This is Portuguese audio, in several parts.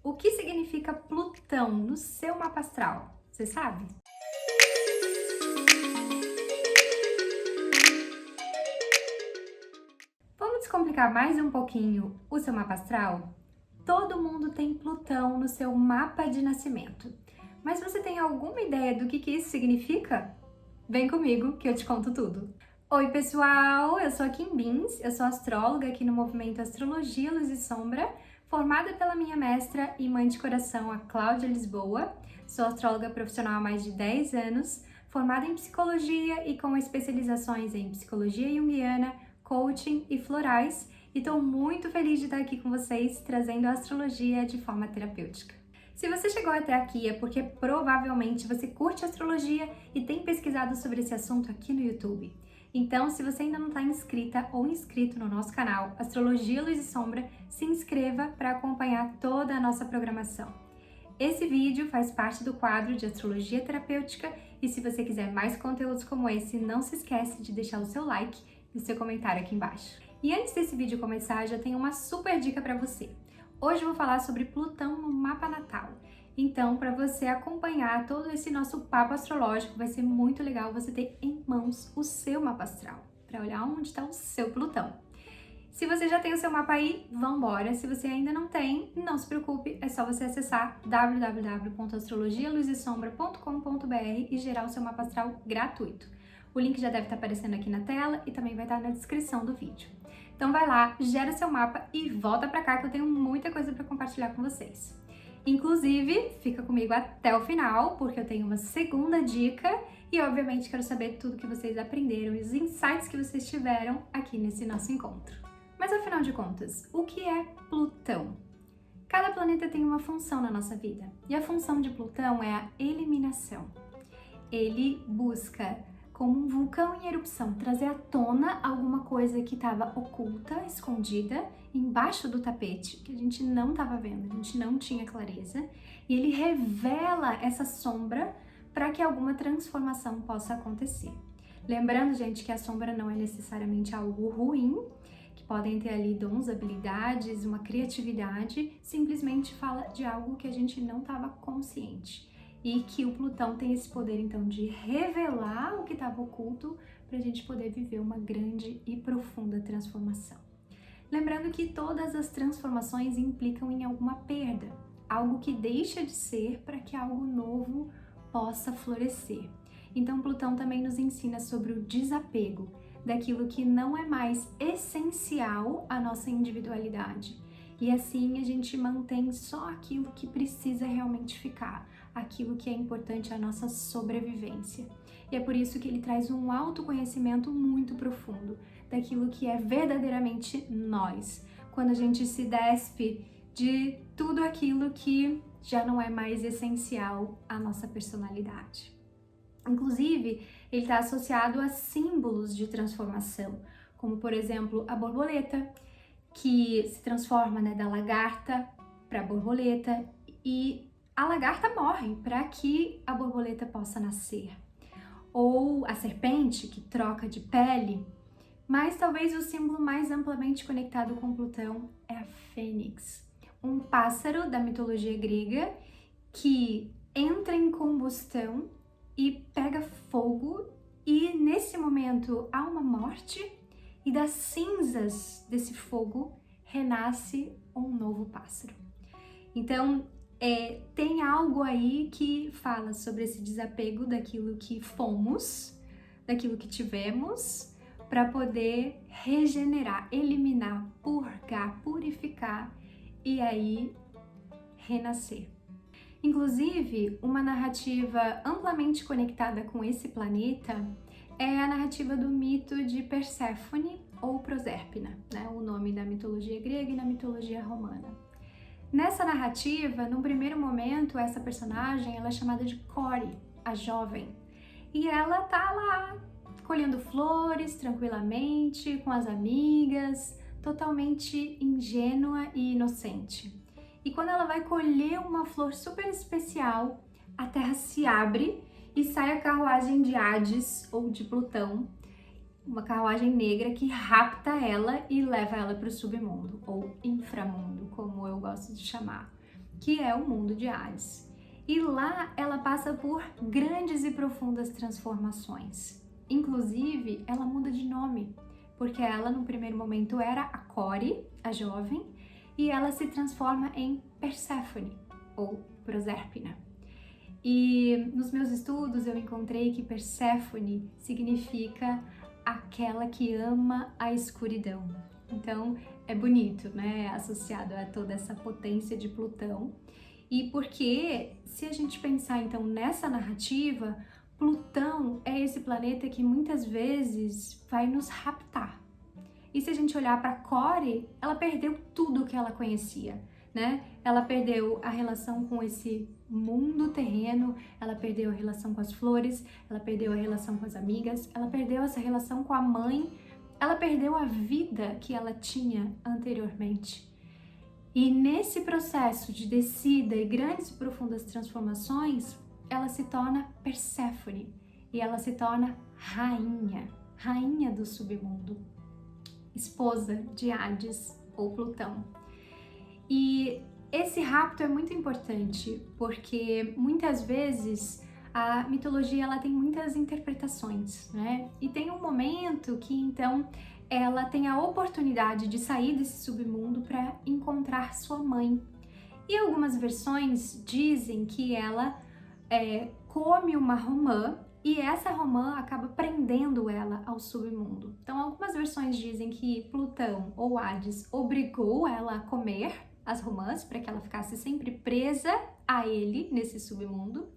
O que significa Plutão no seu mapa astral? Você sabe? Vamos descomplicar mais um pouquinho o seu mapa astral? Todo mundo tem Plutão no seu mapa de nascimento. Mas você tem alguma ideia do que isso significa? Vem comigo que eu te conto tudo. Oi pessoal, eu sou a Kim Bins, eu sou astróloga aqui no movimento Astrologia Luz e Sombra, formada pela minha mestra e mãe de coração, a Cláudia Lisboa. Sou astróloga profissional há mais de 10 anos, formada em psicologia e com especializações em psicologia junguiana, coaching e florais, e estou muito feliz de estar aqui com vocês, trazendo a astrologia de forma terapêutica. Se você chegou até aqui é porque provavelmente você curte astrologia e tem pesquisado sobre esse assunto aqui no YouTube. Então, se você ainda não está inscrita ou inscrito no nosso canal Astrologia Luz e Sombra, se inscreva para acompanhar toda a nossa programação. Esse vídeo faz parte do quadro de Astrologia Terapêutica e se você quiser mais conteúdos como esse, não se esquece de deixar o seu like e o seu comentário aqui embaixo. E antes desse vídeo começar, já tenho uma super dica para você. Hoje eu vou falar sobre Plutão no mapa natal. Então, para você acompanhar todo esse nosso papo astrológico, vai ser muito legal você ter em mãos o seu mapa astral, para olhar onde está o seu Plutão. Se você já tem o seu mapa aí, vambora! Se você ainda não tem, não se preocupe, é só você acessar www.astrologialuzisombra.com.br e gerar o seu mapa astral gratuito. O link já deve estar aparecendo aqui na tela e também vai estar na descrição do vídeo. Então vai lá, gera seu mapa e volta pra cá que eu tenho muita coisa para compartilhar com vocês. Inclusive, fica comigo até o final, porque eu tenho uma segunda dica e obviamente quero saber tudo que vocês aprenderam e os insights que vocês tiveram aqui nesse nosso encontro. Mas afinal de contas, o que é Plutão? Cada planeta tem uma função na nossa vida e a função de Plutão é a eliminação. Ele busca, como um vulcão em erupção, trazer à tona alguma coisa que estava oculta, escondida, embaixo do tapete, que a gente não estava vendo, a gente não tinha clareza, e ele revela essa sombra para que alguma transformação possa acontecer. Lembrando, gente, que a sombra não é necessariamente algo ruim, que podem ter ali dons, habilidades, uma criatividade, simplesmente fala de algo que a gente não estava consciente. E que o Plutão tem esse poder, então, de revelar o que estava oculto para a gente poder viver uma grande e profunda transformação. Lembrando que todas as transformações implicam em alguma perda, algo que deixa de ser para que algo novo possa florescer. Então, Plutão também nos ensina sobre o desapego daquilo que não é mais essencial à nossa individualidade. E assim a gente mantém só aquilo que precisa realmente ficar, aquilo que é importante à nossa sobrevivência. E é por isso que ele traz um autoconhecimento muito profundo daquilo que é verdadeiramente nós, quando a gente se despe de tudo aquilo que já não é mais essencial à nossa personalidade. Inclusive, ele está associado a símbolos de transformação, como por exemplo a borboleta, que se transforma, da lagarta para a borboleta, e a lagarta morre para que a borboleta possa nascer. Ou a serpente, que troca de pele, mas talvez o símbolo mais amplamente conectado com Plutão é a fênix, um pássaro da mitologia grega que entra em combustão e pega fogo, e nesse momento há uma morte, e das cinzas desse fogo renasce um novo pássaro. Então, tem algo aí que fala sobre esse desapego daquilo que fomos, daquilo que tivemos, para poder regenerar, eliminar, purgar, purificar e aí renascer. Inclusive, uma narrativa amplamente conectada com esse planeta é a narrativa do mito de Perséfone ou Proserpina, o nome da mitologia grega e na mitologia romana. Nessa narrativa, num primeiro momento, essa personagem ela é chamada de Core, a jovem, e ela tá lá colhendo flores tranquilamente com as amigas, totalmente ingênua e inocente. E quando ela vai colher uma flor super especial, a Terra se abre e sai a carruagem de Hades ou de Plutão, uma carruagem negra que rapta ela e leva ela para o submundo ou inframundo, como eu gosto de chamar. que é o mundo de Hades. E lá ela passa por grandes e profundas transformações. Inclusive, ela muda de nome, porque ela no primeiro momento era a Core, a jovem, e ela se transforma em Perséfone, ou Proserpina. E nos meus estudos eu encontrei que Perséfone significa aquela que ama a escuridão. Então é bonito, né? Associado a toda essa potência de Plutão. E porque, se a gente pensar então nessa narrativa, Plutão é esse planeta que muitas vezes vai nos raptar. E se a gente olhar para Core, ela perdeu tudo o que ela conhecia, né? Ela perdeu a relação com esse mundo terreno, ela perdeu a relação com as flores, ela perdeu a relação com as amigas, ela perdeu essa relação com a mãe, ela perdeu a vida que ela tinha anteriormente. E nesse processo de descida e grandes e profundas transformações, ela se torna Perséfone e ela se torna rainha do submundo, esposa de Hades ou Plutão. E esse rapto é muito importante porque muitas vezes a mitologia ela tem muitas interpretações, né? E tem um momento que então ela tem a oportunidade de sair desse submundo para encontrar sua mãe. E algumas versões dizem que ela come uma romã e essa romã acaba prendendo ela ao submundo. Então algumas versões dizem que Plutão ou Hades obrigou ela a comer as romãs para que ela ficasse sempre presa a ele nesse submundo.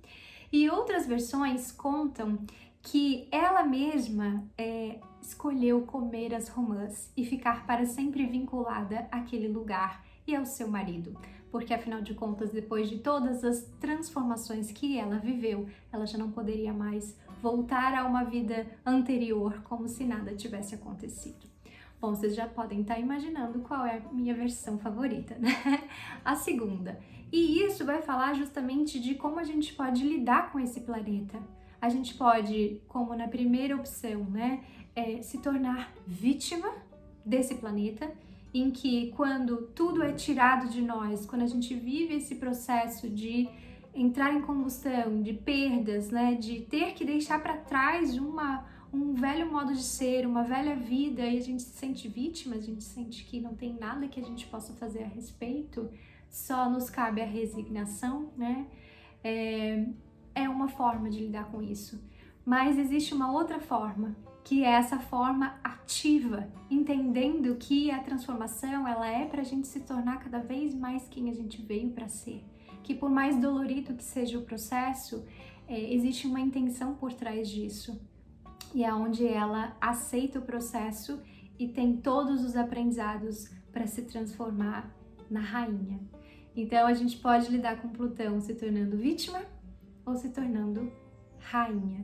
E outras versões contam que ela mesma escolheu comer as romãs e ficar para sempre vinculada àquele lugar e ao seu marido, porque afinal de contas, depois de todas as transformações que ela viveu, ela já não poderia mais voltar a uma vida anterior como se nada tivesse acontecido. Bom, vocês já podem estar imaginando qual é a minha versão favorita, né? A segunda. E isso vai falar justamente de como a gente pode lidar com esse planeta. A gente pode, como na primeira opção, né, se tornar vítima desse planeta, em que quando tudo é tirado de nós, quando a gente vive esse processo de entrar em combustão, de perdas, né, de ter que deixar para trás um velho modo de ser, uma velha vida, e a gente se sente vítima, a gente sente que não tem nada que a gente possa fazer a respeito, só nos cabe a resignação, né? É uma forma de lidar com isso. Mas existe uma outra forma, que é essa forma ativa, entendendo que a transformação ela é para a gente se tornar cada vez mais quem a gente veio para ser. Que por mais dolorido que seja o processo, existe uma intenção por trás disso. E é onde ela aceita o processo e tem todos os aprendizados para se transformar na rainha. Então a gente pode lidar com Plutão se tornando vítima ou se tornando rainha.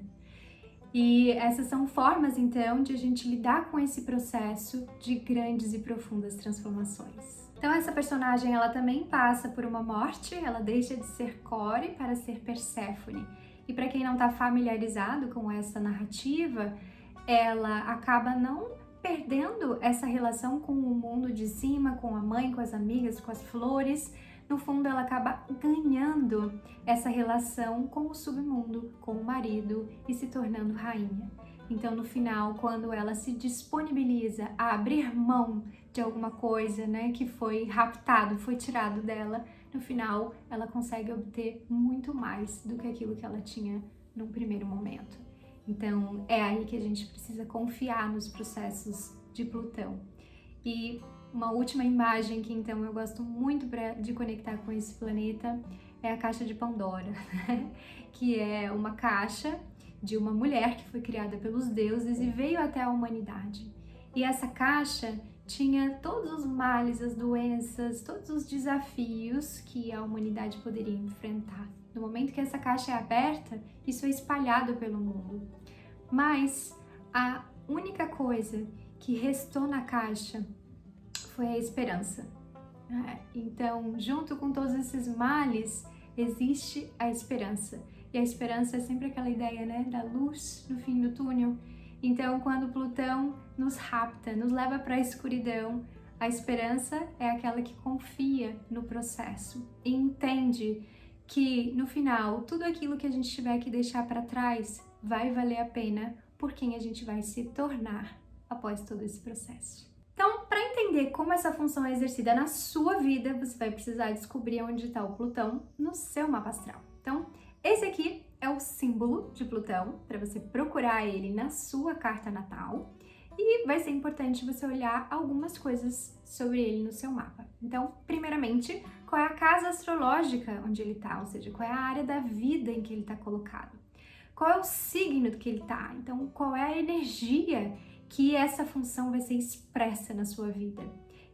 E essas são formas, então, de a gente lidar com esse processo de grandes e profundas transformações. Então essa personagem, ela também passa por uma morte, ela deixa de ser Core para ser Perséfone. E para quem não está familiarizado com essa narrativa, ela acaba não perdendo essa relação com o mundo de cima, com a mãe, com as amigas, com as flores. No fundo, ela acaba ganhando essa relação com o submundo, com o marido e se tornando rainha. Então, no final, quando ela se disponibiliza a abrir mão de alguma coisa, né, que foi raptado, foi tirado dela, no final, ela consegue obter muito mais do que aquilo que ela tinha num primeiro momento. Então, é aí que a gente precisa confiar nos processos de Plutão. E uma última imagem que então eu gosto muito de conectar com esse planeta é a caixa de Pandora, né? Que é uma caixa de uma mulher que foi criada pelos deuses e veio até a humanidade. E essa caixa tinha todos os males, as doenças, todos os desafios que a humanidade poderia enfrentar. No momento que essa caixa é aberta, isso é espalhado pelo mundo. Mas a única coisa que restou na caixa foi a esperança. Então, junto com todos esses males, existe a esperança. E a esperança é sempre aquela ideia, né, da luz no fim do túnel. Então, quando Plutão nos rapta, nos leva para a escuridão, A esperança é aquela que confia no processo e entende que no final tudo aquilo que a gente tiver que deixar para trás vai valer a pena por quem a gente vai se tornar após todo esse processo. Então, para entender como essa função é exercida na sua vida, você vai precisar descobrir onde está o Plutão no seu mapa astral. Então, esse aqui é o símbolo de Plutão, para você procurar ele na sua carta natal. E vai ser importante você olhar algumas coisas sobre ele no seu mapa. Então, primeiramente, qual é a casa astrológica onde ele está, ou seja, qual é a área da vida em que ele está colocado. Qual é o signo que ele está, então qual é a energia que essa função vai ser expressa na sua vida.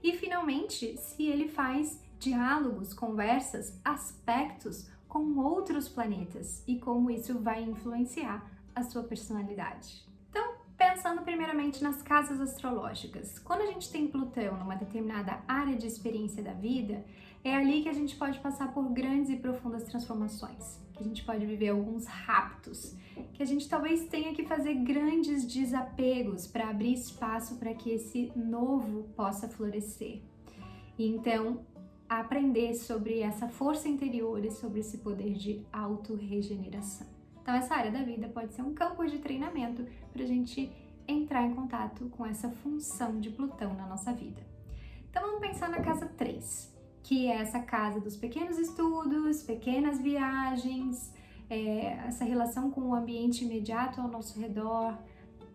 E, finalmente, se ele faz diálogos, conversas, aspectos com outros planetas e como isso vai influenciar a sua personalidade. Então, pensando primeiramente nas casas astrológicas, quando a gente tem Plutão numa determinada área de experiência da vida, é ali que a gente pode passar por grandes e profundas transformações, que a gente pode viver alguns raptos, que a gente talvez tenha que fazer grandes desapegos para abrir espaço para que esse novo possa florescer. E então, aprender sobre essa força interior e sobre esse poder de autorregeneração. Então, essa área da vida pode ser um campo de treinamento para a gente entrar em contato com essa função de Plutão na nossa vida. Então, vamos pensar na casa 3, que é essa casa dos pequenos estudos, pequenas viagens, essa relação com o ambiente imediato ao nosso redor,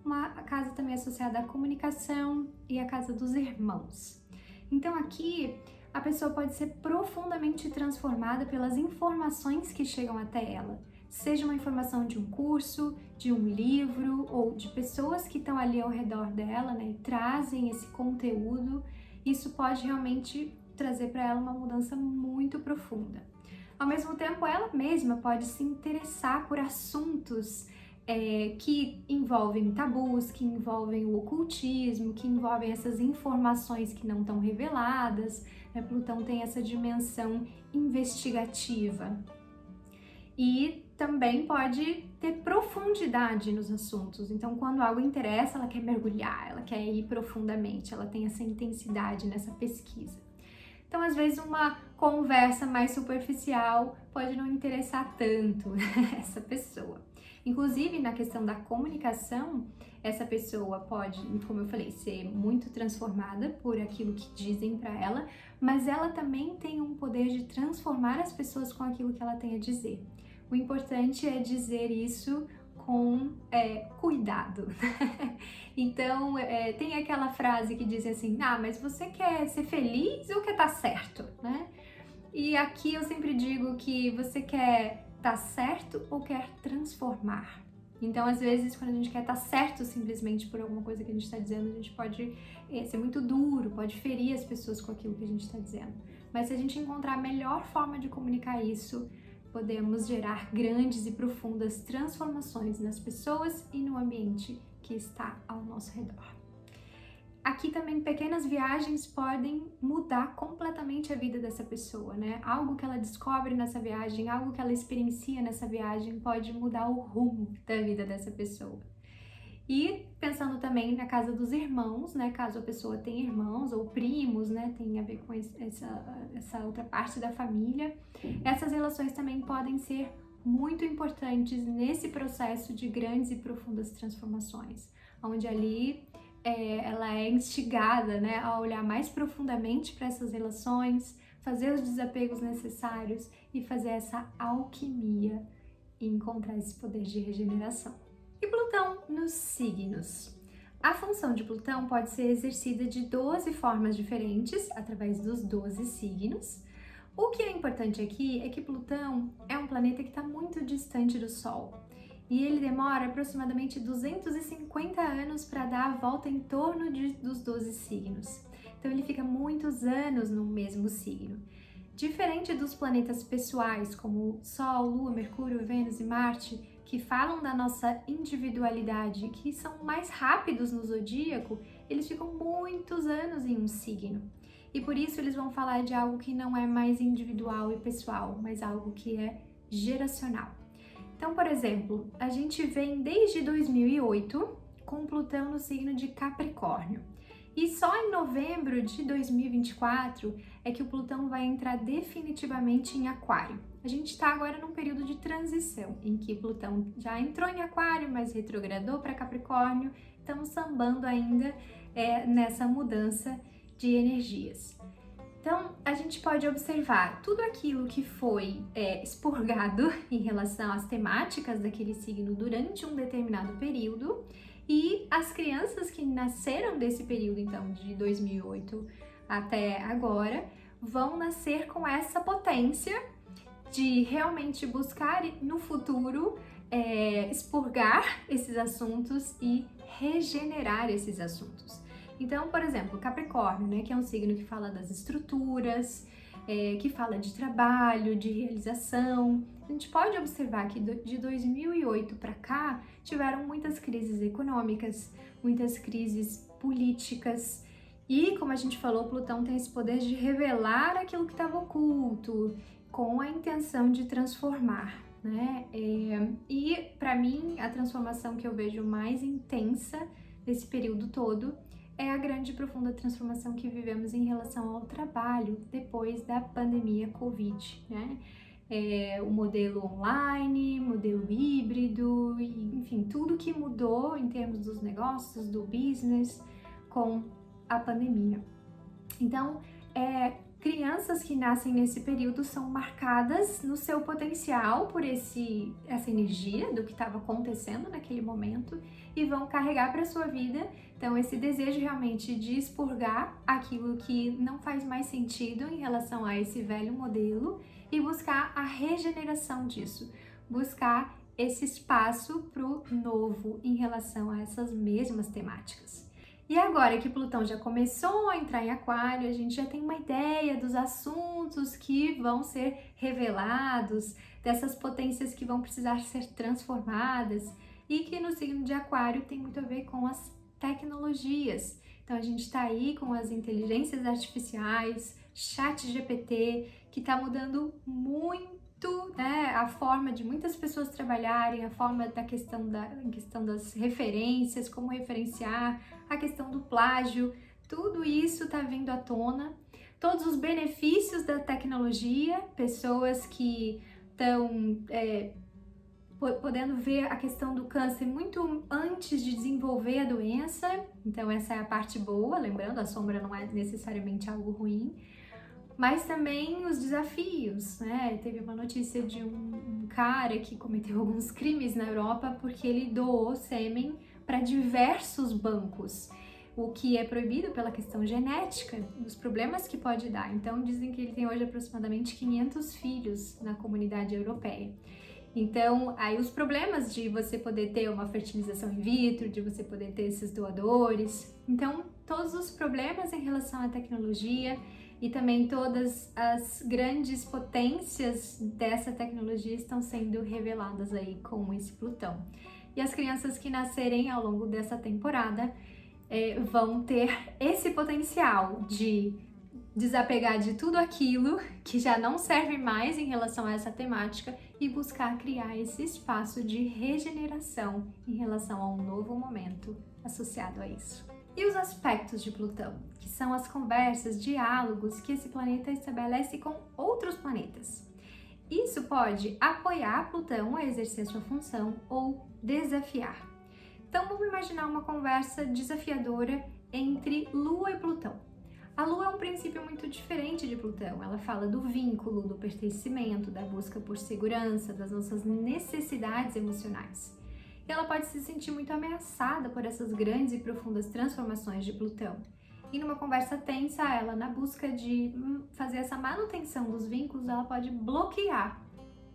uma casa também associada à comunicação e a casa dos irmãos. Então, aqui, a pessoa pode ser profundamente transformada pelas informações que chegam até ela. Seja uma informação de um curso, de um livro ou de pessoas que estão ali ao redor dela, né, e trazem esse conteúdo, isso pode realmente trazer para ela uma mudança muito profunda. Ao mesmo tempo, ela mesma pode se interessar por assuntos que envolvem tabus, que envolvem o ocultismo, que envolvem essas informações que não estão reveladas, né? Plutão tem essa dimensão investigativa. E também pode ter profundidade nos assuntos. Então, quando algo interessa, ela quer mergulhar, ela quer ir profundamente, ela tem essa intensidade nessa pesquisa. Então, às vezes, uma conversa mais superficial pode não interessar tanto essa pessoa. Inclusive, na questão da comunicação, essa pessoa pode, como eu falei, ser muito transformada por aquilo que dizem para ela, mas ela também tem um poder de transformar as pessoas com aquilo que ela tem a dizer. O importante é dizer isso com cuidado. Então, tem aquela frase que diz assim, mas você quer ser feliz ou quer estar certo, né? E aqui eu sempre digo que você quer estar certo ou quer transformar. Então, às vezes, quando a gente quer estar certo simplesmente por alguma coisa que a gente está dizendo, a gente pode ser muito duro, pode ferir as pessoas com aquilo que a gente está dizendo. Mas se a gente encontrar a melhor forma de comunicar isso, podemos gerar grandes e profundas transformações nas pessoas e no ambiente que está ao nosso redor. Aqui também pequenas viagens podem mudar completamente a vida dessa pessoa, né? Algo que ela descobre nessa viagem, algo que ela experiencia nessa viagem pode mudar o rumo da vida dessa pessoa. E pensando também na casa dos irmãos, né? Caso a pessoa tenha irmãos ou primos, né? Tem a ver com essa outra parte da família. Essas relações também podem ser muito importantes nesse processo de grandes e profundas transformações, onde ali ela é instigada, né, a olhar mais profundamente para essas relações, fazer os desapegos necessários e fazer essa alquimia e encontrar esse poder de regeneração. E Plutão nos signos. A função de Plutão pode ser exercida de 12 formas diferentes, através dos 12 signos. O que é importante aqui é que Plutão é um planeta que está muito distante do Sol. E ele demora aproximadamente 250 anos para dar a volta em torno dos 12 signos. Então ele fica muitos anos no mesmo signo. Diferente dos planetas pessoais, como Sol, Lua, Mercúrio, Vênus e Marte, que falam da nossa individualidade, que são mais rápidos no zodíaco, eles ficam muitos anos em um signo. E por isso eles vão falar de algo que não é mais individual e pessoal, mas algo que é geracional. Então, por exemplo, a gente vem desde 2008 com Plutão no signo de Capricórnio. E só em novembro de 2024 é que o Plutão vai entrar definitivamente em Aquário. A gente está agora num período de transição, em que Plutão já entrou em Aquário, mas retrogradou para Capricórnio. Estamos sambando ainda nessa mudança de energias. Então, a gente pode observar tudo aquilo que foi expurgado em relação às temáticas daquele signo durante um determinado período, e as crianças que nasceram desse período, então, de 2008 até agora, vão nascer com essa potência de realmente buscar no futuro expurgar esses assuntos e regenerar esses assuntos. Então, por exemplo, Capricórnio, né, que é um signo que fala das estruturas, que fala de trabalho, de realização. A gente pode observar que de 2008 para cá tiveram muitas crises econômicas, muitas crises políticas. E, como a gente falou, Plutão tem esse poder de revelar aquilo que estava oculto, com a intenção de transformar, né? E, para mim, a transformação que eu vejo mais intensa nesse período todo é a grande e profunda transformação que vivemos em relação ao trabalho depois da pandemia Covid, né? O modelo online, modelo híbrido, enfim, tudo que mudou em termos dos negócios, do business com a pandemia. Então, crianças que nascem nesse período são marcadas no seu potencial por essa energia do que estava acontecendo naquele momento e vão carregar para sua vida, então, esse desejo realmente de expurgar aquilo que não faz mais sentido em relação a esse velho modelo e buscar a regeneração disso, buscar esse espaço para o novo em relação a essas mesmas temáticas. E agora que Plutão já começou a entrar em Aquário, a gente já tem uma ideia dos assuntos que vão ser revelados, dessas potências que vão precisar ser transformadas e que no signo de Aquário tem muito a ver com as tecnologias. Então a gente está aí com as inteligências artificiais, ChatGPT, que está mudando muito, né, a forma de muitas pessoas trabalharem, a forma da questão das referências, como referenciar, a questão do plágio, tudo isso está vindo à tona. Todos os benefícios da tecnologia, pessoas que estão podendo ver a questão do câncer muito antes de desenvolver a doença, então essa é a parte boa, lembrando, a sombra não é necessariamente algo ruim, mas também os desafios, né? Teve uma notícia de um cara que cometeu alguns crimes na Europa porque ele doou sêmen para diversos bancos, o que é proibido pela questão genética, dos problemas que pode dar. Então dizem que ele tem hoje aproximadamente 500 filhos na comunidade europeia. Então, aí os problemas de você poder ter uma fertilização in vitro, de você poder ter esses doadores. Então, todos os problemas em relação à tecnologia e também todas as grandes potências dessa tecnologia estão sendo reveladas aí com esse Plutão. E as crianças que nascerem ao longo dessa temporada vão ter esse potencial de desapegar de tudo aquilo que já não serve mais em relação a essa temática e buscar criar esse espaço de regeneração em relação a um novo momento associado a isso. E os aspectos de Plutão, que são as conversas, diálogos que esse planeta estabelece com outros planetas. Isso pode apoiar Plutão a exercer sua função ou desafiar. Então vamos imaginar uma conversa desafiadora entre Lua e Plutão. A Lua é um princípio muito diferente de Plutão. Ela fala do vínculo, do pertencimento, da busca por segurança, das nossas necessidades emocionais. E ela pode se sentir muito ameaçada por essas grandes e profundas transformações de Plutão. E numa conversa tensa, ela, na busca de fazer essa manutenção dos vínculos, ela pode bloquear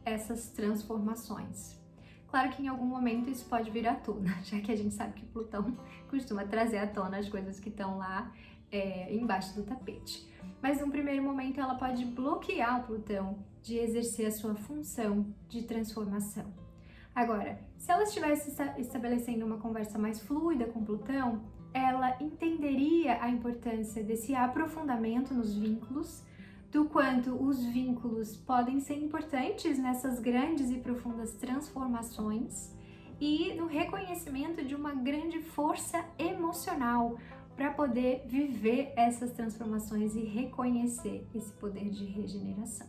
essas transformações. Claro que em algum momento isso pode vir à tona, já que a gente sabe que Plutão costuma trazer à tona as coisas que estão lá embaixo do tapete. Mas num primeiro momento ela pode bloquear o Plutão de exercer a sua função de transformação. Agora, se ela estivesse estabelecendo uma conversa mais fluida com Plutão, ela entenderia a importância desse aprofundamento nos vínculos, do quanto os vínculos podem ser importantes nessas grandes e profundas transformações e no reconhecimento de uma grande força emocional, para poder viver essas transformações e reconhecer esse poder de regeneração.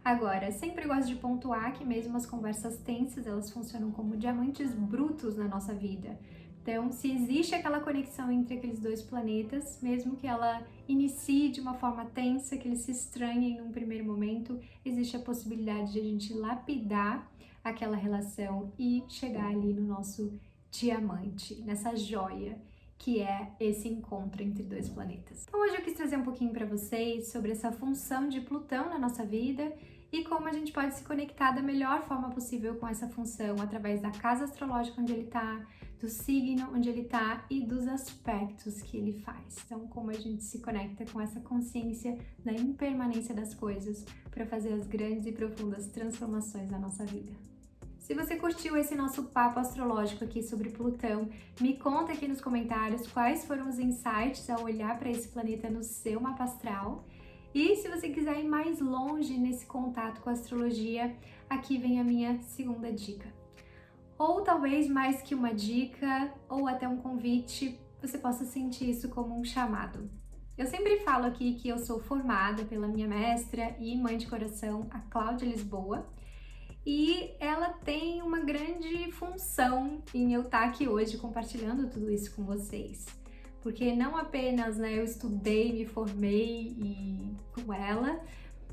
Agora, sempre gosto de pontuar que mesmo as conversas tensas, elas funcionam como diamantes brutos na nossa vida. Então, se existe aquela conexão entre aqueles dois planetas, mesmo que ela inicie de uma forma tensa, que eles se estranhem num primeiro momento, existe a possibilidade de a gente lapidar aquela relação e chegar ali no nosso diamante, nessa joia que é esse encontro entre dois planetas. Então hoje eu quis trazer um pouquinho para vocês sobre essa função de Plutão na nossa vida e como a gente pode se conectar da melhor forma possível com essa função através da casa astrológica onde ele está, do signo onde ele está e dos aspectos que ele faz. Então como a gente se conecta com essa consciência da impermanência das coisas para fazer as grandes e profundas transformações na nossa vida. Se você curtiu esse nosso papo astrológico aqui sobre Plutão, me conta aqui nos comentários quais foram os insights ao olhar para esse planeta no seu mapa astral. E se você quiser ir mais longe nesse contato com a astrologia, aqui vem a minha segunda dica. Ou talvez mais que uma dica, ou até um convite, você possa sentir isso como um chamado. Eu sempre falo aqui que eu sou formada pela minha mestra e mãe de coração, a Cláudia Lisboa, e ela tem uma grande função em eu estar aqui hoje compartilhando tudo isso com vocês. Porque não apenas eu estudei, me formei com ela,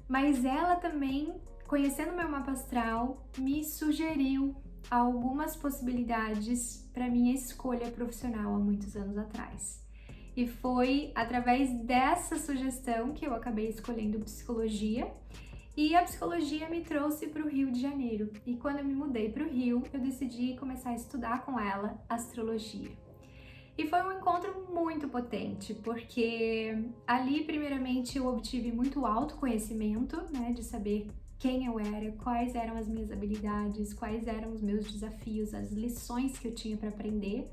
mas ela também, conhecendo meu mapa astral, me sugeriu algumas possibilidades para minha escolha profissional há muitos anos atrás. E foi através dessa sugestão que eu acabei escolhendo psicologia. E a psicologia me trouxe para o Rio de Janeiro. E quando eu me mudei para o Rio, eu decidi começar a estudar com ela astrologia. E foi um encontro muito potente, porque ali, primeiramente, eu obtive muito autoconhecimento, de saber quem eu era, quais eram as minhas habilidades, quais eram os meus desafios, as lições que eu tinha para aprender.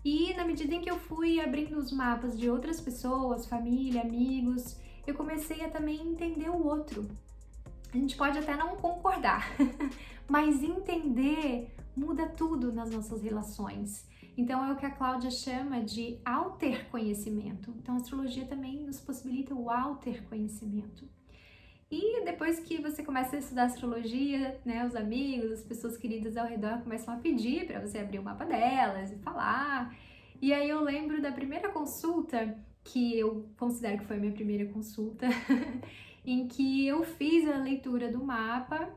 E na medida em que eu fui abrindo os mapas de outras pessoas, família, amigos, eu comecei a também entender o outro. A gente pode até não concordar, mas entender muda tudo nas nossas relações. Então é o que a Cláudia chama de alterconhecimento. Então a astrologia também nos possibilita o alterconhecimento. E depois que você começa a estudar astrologia, os amigos, as pessoas queridas ao redor começam a pedir para você abrir o mapa delas e falar. E aí eu lembro da primeira consulta, que eu considero que foi a minha primeira consulta, em que eu fiz a leitura do mapa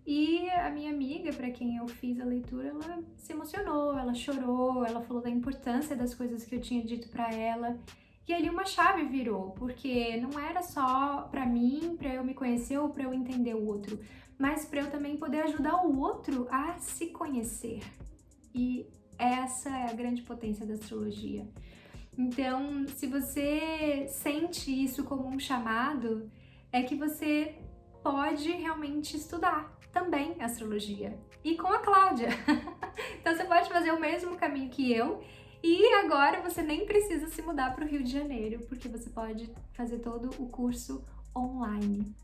e a minha amiga, para quem eu fiz a leitura, ela se emocionou, ela chorou, ela falou da importância das coisas que eu tinha dito para ela. E ali uma chave virou, porque não era só para mim, para eu me conhecer ou para eu entender o outro, mas para eu também poder ajudar o outro a se conhecer. E essa é a grande potência da astrologia. Então, se você sente isso como um chamado, é que você pode realmente estudar também astrologia. E com a Cláudia. Então, você pode fazer o mesmo caminho que eu. E agora você nem precisa se mudar para o Rio de Janeiro, porque você pode fazer todo o curso online.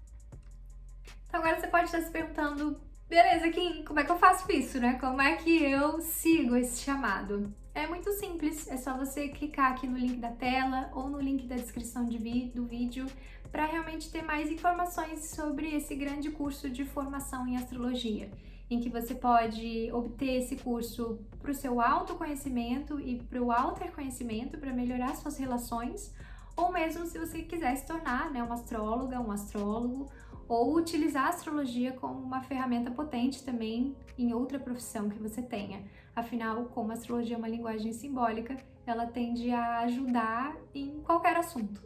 Então, agora você pode estar se perguntando, beleza, Kim, como é que eu faço isso, Como é que eu sigo esse chamado? É muito simples, é só você clicar aqui no link da tela ou no link da descrição do vídeo para realmente ter mais informações sobre esse grande curso de formação em astrologia, em que você pode obter esse curso para o seu autoconhecimento e para o alterconhecimento, para melhorar suas relações, ou mesmo se você quiser se tornar uma astróloga, um astrólogo, ou utilizar a astrologia como uma ferramenta potente também em outra profissão que você tenha. Afinal, como a astrologia é uma linguagem simbólica, ela tende a ajudar em qualquer assunto.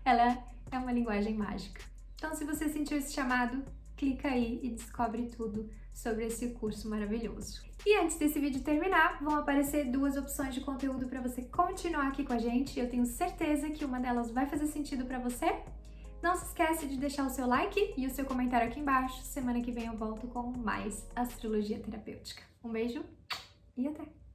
Ela é uma linguagem mágica. Então, se você sentiu esse chamado, clica aí e descobre tudo sobre esse curso maravilhoso. E antes desse vídeo terminar, vão aparecer duas opções de conteúdo para você continuar aqui com a gente. Eu tenho certeza que uma delas vai fazer sentido para você. Não se esquece de deixar o seu like e o seu comentário aqui embaixo. Semana que vem eu volto com mais astrologia terapêutica. Um beijo e até!